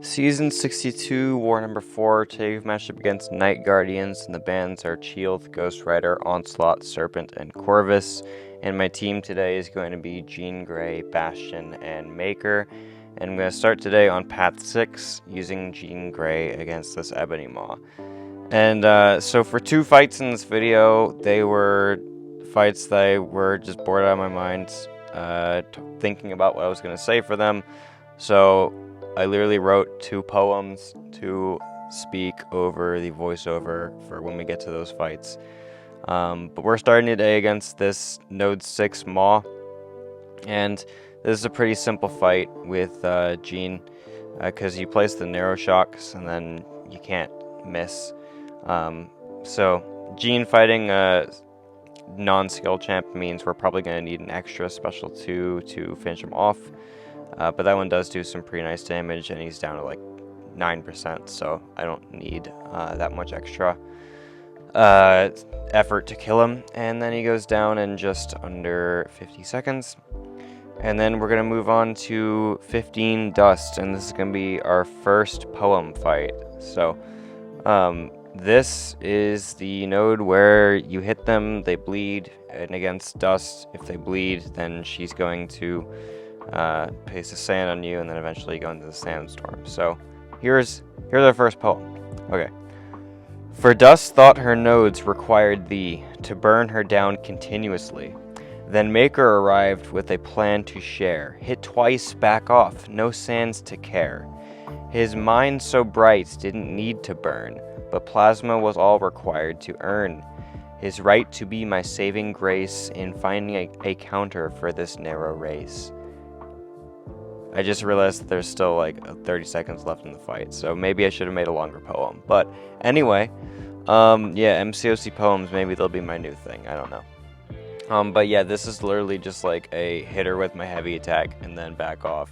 Season 62, War number 4. Today we've matched up against Night Guardians, and the bands are Shield, Ghost Rider, Onslaught, Serpent, and Corvus. And my team today is going to be Jean Grey, Bastion, and Maker. And I'm going to start today on Path 6 using Jean Grey against this Ebony Maw. And so for two fights in this video, they were fights that I were just bored out of my mind, thinking about what I was going to say for them. So I literally wrote 2 poems to speak over the voiceover for when we get to those fights. But we're starting today against this Node 6 Maw, and this is a pretty simple fight with Jean, because you place the narrow shocks and then you can't miss. So Jean fighting a non-skill champ means we're probably going to need an extra special 2 to finish him off. But that one does do some pretty nice damage, and he's down to like 9%, so I don't need that much extra effort to kill him. And then he goes down in just under 50 seconds. And then we're going to move on to 15 Dust, and this is going to be our first poem fight. So this is the node where you hit them, they bleed, and against Dust, if they bleed, then she's going to paste the sand on you, and then eventually go into the sandstorm. So here's our first poem. Okay. For Dust thought her nodes required thee to burn her down continuously. Then Maker arrived with a plan to share. Hit twice, back off, no sands to care. His mind so bright didn't need to burn, but plasma was all required to earn. His right to be my saving grace in finding a counter for this narrow race. I just realized that there's still like 30 seconds left in the fight, so maybe I should have made a longer poem. But anyway, yeah, MCoC poems, maybe they'll be my new thing, I don't know. But yeah, this is literally just like a hit her with my heavy attack, and then back off,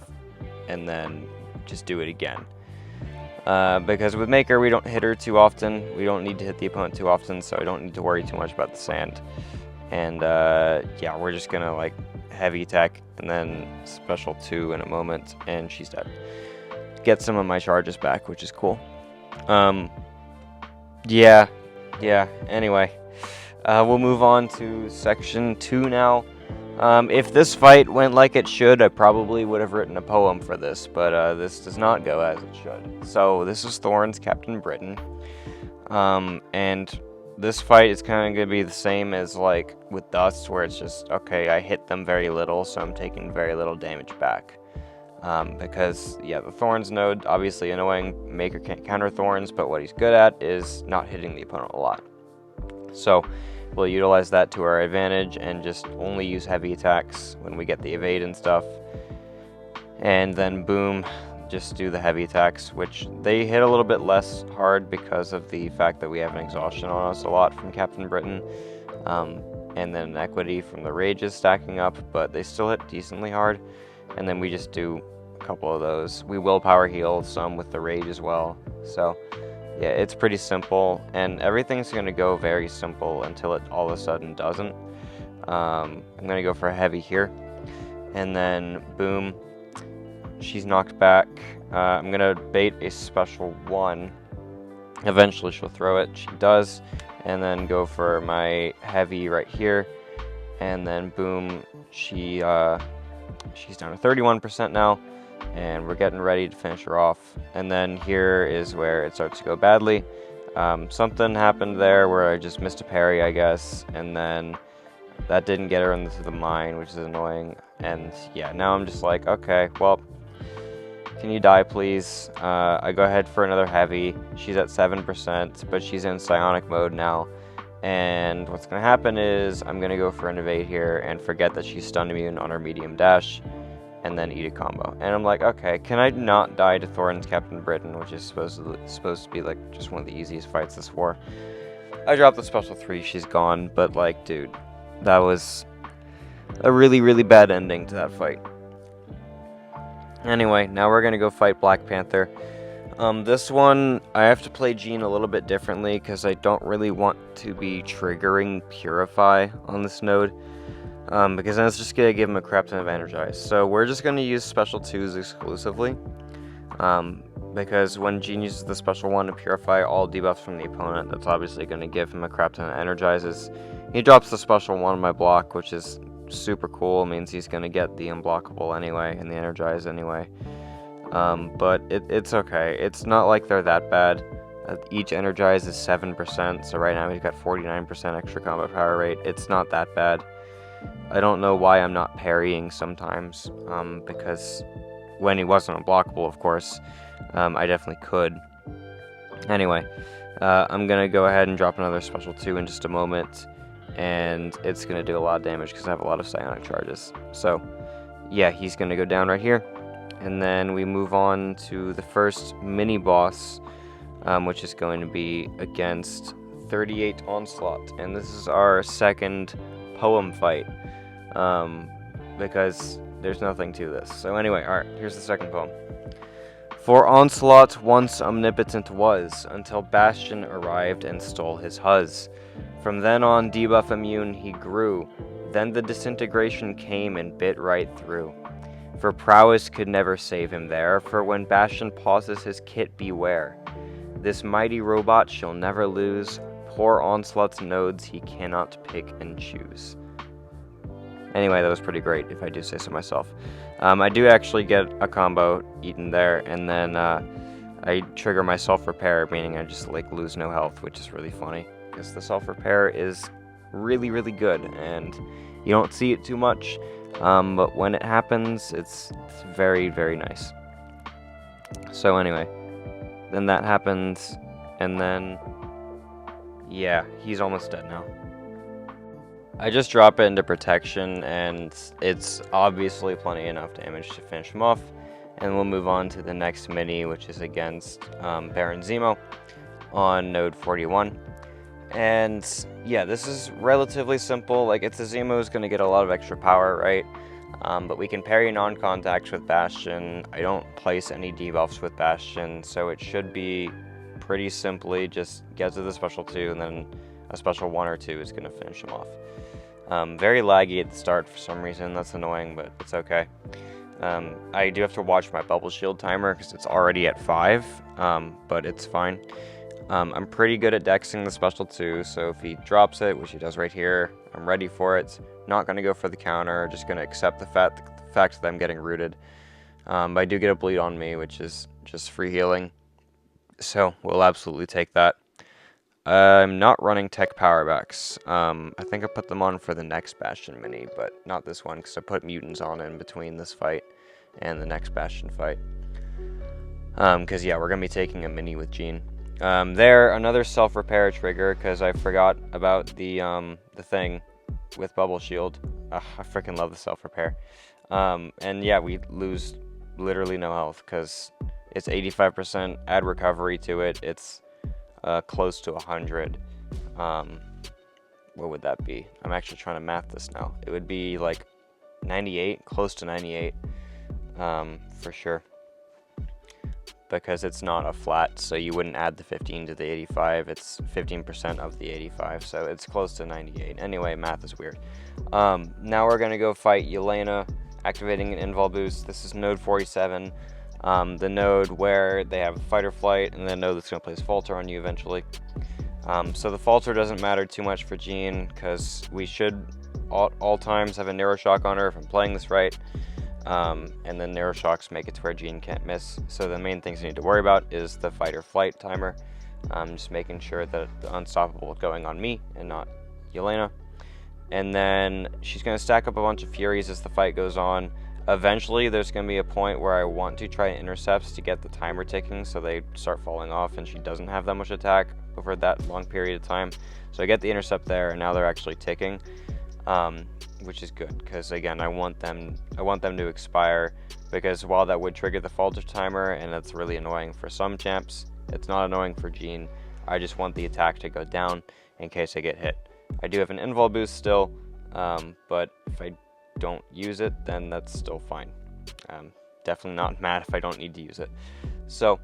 and then just do it again. Because with Maker, we don't hit her too often, we don't need to hit the opponent too often, so I don't need to worry too much about the sand. And yeah, we're just gonna like heavy attack and then special 2 in a moment, and she's dead. Get some of my charges back, which is cool. Yeah, anyway, we'll move on to section 2 now. If this fight went like it should, I probably would have written a poem for this, but this does not go as it should. So this is Thorns, Captain Britain, and this fight is kind of going to be the same as like with Dust, where it's just, okay, I hit them very little, so I'm taking very little damage back. Because, yeah, the Thorns node, obviously annoying, Maker can't counter Thorns, but what he's good at is not hitting the opponent a lot. So we'll utilize that to our advantage and just only use heavy attacks when we get the evade and stuff. And then boom, just do the heavy attacks, which they hit a little bit less hard because of the fact that we have an exhaustion on us a lot from Captain Britain, and then an equity from the rages stacking up, but they still hit decently hard. And then we just do a couple of those. We willpower heal some with the rage as well. So yeah, it's pretty simple, and everything's going to go very simple until it all of a sudden doesn't. I'm going to go for a heavy here, and then boom, she's knocked back. I'm going to bait a special 1. Eventually she'll throw it. She does. And then go for my heavy right here. And then boom, she's down to 31% now. And we're getting ready to finish her off. And then here is where it starts to go badly. Something happened there where I just missed a parry, I guess. And then that didn't get her into the mine, which is annoying. And yeah, now I'm just like, okay, well, can you die, please? I go ahead for another heavy. She's at 7%, but she's in psionic mode now. And what's going to happen is I'm going to go for an evade here and forget that she's stun immune on her medium dash, and then eat a combo. And I'm like, okay, can I not die to Thorns, Captain Britain, which is supposed to be like just one of the easiest fights this war. I dropped the special 3, she's gone, but like, dude, that was a really, really bad ending to that fight. Anyway, now we're going to go fight Black Panther. This one, I have to play Jean a little bit differently because I don't really want to be triggering Purify on this node. Because then it's just going to give him a crap ton of Energize. So we're just going to use special 2s exclusively. because when Jean uses the special one to purify all debuffs from the opponent, that's obviously going to give him a crap ton of energizes. He drops the special one on my block, which is super cool. It means he's going to get the unblockable anyway and the energize anyway. But it's okay. It's not like they're that bad. Each energize is 7%, so right now he's got 49% extra combat power rate. It's not that bad. I don't know why I'm not parrying sometimes, because when he wasn't unblockable, of course, I definitely could. Anyway, I'm going to go ahead and drop another special 2 in just a moment, and it's going to do a lot of damage because I have a lot of psionic charges. So, yeah, he's going to go down right here, and then we move on to the first mini-boss, which is going to be against 38 Onslaught, and this is our second poem fight, because there's nothing to this. So anyway, alright, here's the second poem. For Onslaught once omnipotent was, until Bastion arrived and stole his huzz. From then on debuff immune he grew, then the disintegration came and bit right through. For prowess could never save him there, for when Bastion pauses his kit beware. This mighty robot shall never lose, poor Onslaught's nodes he cannot pick and choose. Anyway, that was pretty great, if I do say so myself. I do actually get a combo eaten there, and then I trigger my self-repair, meaning I just like lose no health, which is really funny, because the self-repair is really, really good, and you don't see it too much, but when it happens, it's very, very nice. So anyway, then that happens, and then, yeah, he's almost dead now. I just drop it into protection, and it's obviously plenty enough damage to finish him off. And we'll move on to the next mini, which is against Baron Zemo on node 41. And yeah, this is relatively simple. Like, it's a Zemo is going to get a lot of extra power, right? But we can parry non-contact with Bastion. I don't place any debuffs with Bastion, so it should be pretty simply just get to the special 2, and then a special 1 or 2 is going to finish him off. Very laggy at the start for some reason. That's annoying, but it's okay. I do have to watch my bubble shield timer because it's already at 5, but it's fine. I'm pretty good at dexing the special 2, so if he drops it, which he does right here, I'm ready for it. Not going to go for the counter, just going to accept the fact that I'm getting rooted. But I do get a bleed on me, which is just free healing, so we'll absolutely take that. I'm not running tech powerbacks. I think I put them on for the next Bastion mini, but not this one, because I put mutants on in between this fight and the next Bastion fight. Because, yeah, we're going to be taking a mini with Jean. Another self-repair trigger, because I forgot about the thing with bubble shield. I freaking love the self-repair. And, yeah, we lose literally no health, because it's 85%, add recovery to it, it's close to 100. What would that be? I'm actually trying to math this now. It would be like 98, close to 98, for sure. Because it's not a flat, so you wouldn't add the 15 to the 85. It's 15% of the 85, so it's close to 98. Anyway, math is weird. Now we're gonna go fight Yelena, activating an invul boost. This is node 47. The node where they have fight or flight, and the node that's going to place falter on you eventually. So the falter doesn't matter too much for Jean, because we should all times have a narrow shock on her if I'm playing this right. And then narrow shocks make it to where Jean can't miss. So the main things you need to worry about is the fight or flight timer. Just making sure that the unstoppable is going on me and not Yelena. And then she's going to stack up a bunch of furies as the fight goes on. Eventually, there's going to be a point where I want to try intercepts to get the timer ticking so they start falling off and she doesn't have that much attack over that long period of time. So I get the intercept there, and now they're actually ticking, which is good because, again, I want them to expire, because while that would trigger the falter timer, and that's really annoying for some champs, it's not annoying for Jean. I just want the attack to go down in case I get hit. I do have an invul boost still, but if I don't use it, then that's still fine. Definitely not mad if I don't need to use it. So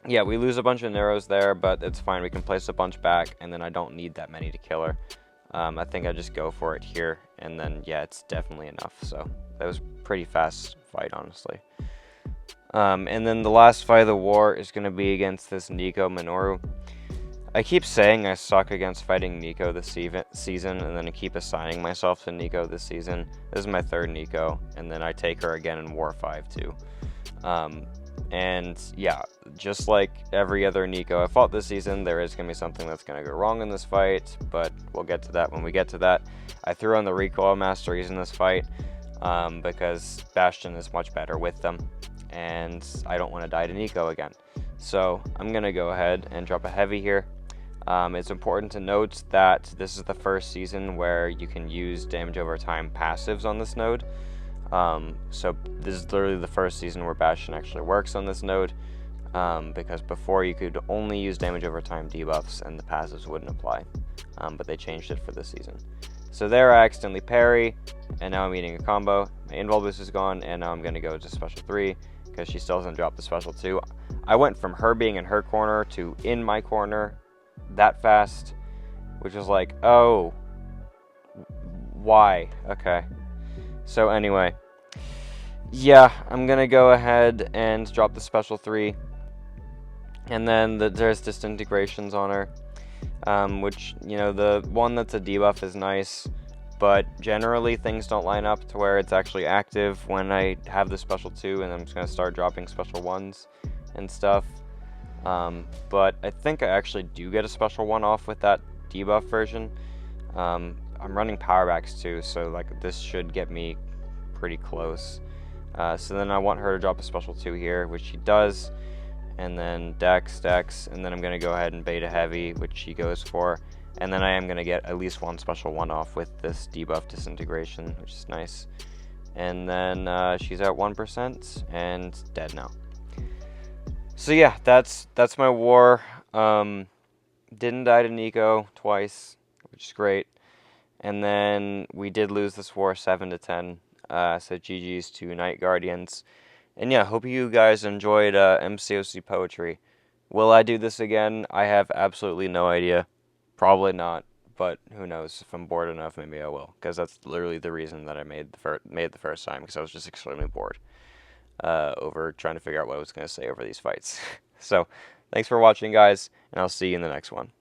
yeah, we lose a bunch of narrows there, but it's fine. We can place a bunch back, and then I don't need that many to kill her. I think I just go for it here, and then yeah, it's definitely enough. So that was a pretty fast fight, honestly. And then the last fight of the war is going to be against this Nico Minoru. I keep saying I suck against fighting Nico this season, and then I keep assigning myself to Nico this season. This is my third Nico, and then I take her again in War 5 too. And yeah, just like every other Nico I fought this season, there is going to be something that's going to go wrong in this fight, but we'll get to that when we get to that. I threw on the recoil masteries in this fight because Bastion is much better with them, and I don't want to die to Nico again. So I'm going to go ahead and drop a heavy here. It's important to note that this is the first season where you can use damage over time passives on this node. So this is literally the first season where Bastion actually works on this node, because before you could only use damage over time debuffs and the passives wouldn't apply, but they changed it for this season. So there I accidentally parry, and now I'm eating a combo. My invul boost is gone, and now I'm going to go to special 3, because she still doesn't drop the special 2. I went from her being in her corner to in my corner that fast, which is like, oh, why? Okay. So anyway, yeah, I'm going to go ahead and drop the special 3. And then there's disintegrations on her, which, you know, the one that's a debuff is nice, but generally things don't line up to where it's actually active when I have the special 2, and I'm just going to start dropping special 1s and stuff. But I think I actually do get a special 1 off with that debuff version. I'm running powerbacks too, so like this should get me pretty close. So then I want her to drop a special 2 here, which she does, and then Dex, and then I'm going to go ahead and beta heavy, which she goes for, and then I am going to get at least 1 special 1 off with this debuff disintegration, which is nice. And then she's at 1% and dead now. So yeah, that's my war. Didn't die to Nico twice, which is great. And then we did lose this war 7-10. So GG's to Night Guardians. And yeah, hope you guys enjoyed MCoC Poetry. Will I do this again? I have absolutely no idea. Probably not, but who knows? If I'm bored enough, maybe I will. Because that's literally the reason that I made the first time, because I was just extremely bored over trying to figure out what I was going to say over these fights. So, thanks for watching, guys, and I'll see you in the next one.